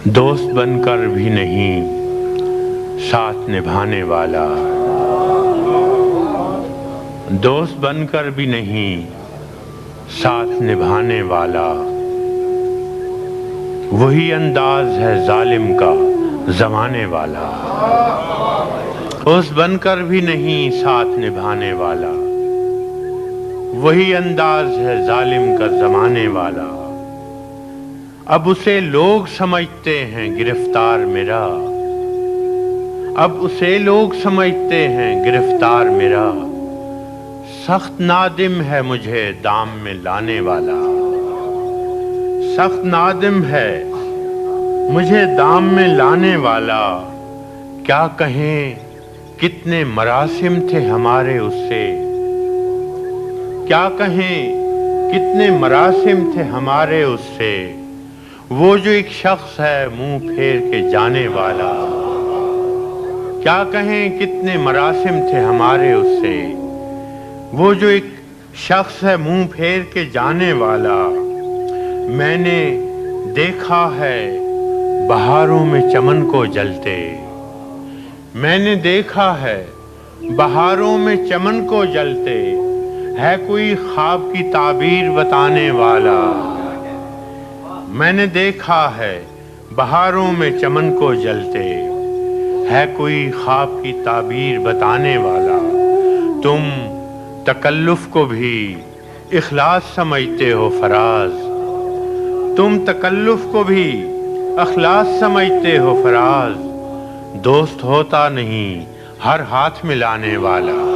दोस्त बनकर भी नहीं साथ निभाने वाला, दोस्त बनकर भी नहीं साथ निभाने वाला, वही अंदाज है जालिम का जमाने वाला। दोस्त बनकर भी नहीं साथ निभाने वाला, वही अंदाज है जालिम का जमाने वाला। अब उसे लोग समझते हैं गिरफ्तार मेरा, अब उसे लोग समझते हैं गिरफ्तार मेरा। सख्त नादिम है मुझे दाम में लाने वाला, सख्त नादिम है मुझे दाम में लाने वाला। क्या कहें कितने मरासिम थे हमारे उससे, क्या कहें कितने मरासिम थे हमारे उससे। वो जो एक शख्स है मुंह फेर के जाने वाला, क्या कहें कितने मरासिम थे हमारे उससे। वो जो एक शख्स है मुंह फेर के जाने वाला। मैंने देखा है बहारों में चमन को जलते, मैंने देखा है बहारों में चमन को जलते। है कोई ख्वाब की ताबीर बताने वाला, मैंने देखा है बहारों में चमन को जलते। है कोई ख्वाब की ताबीर बताने वाला। तुम तकल्लुफ को भी इखलास समझते हो फराज, तुम तकल्लुफ को भी इखलास समझते हो फराज। दोस्त होता नहीं हर हाथ मिलाने वाला।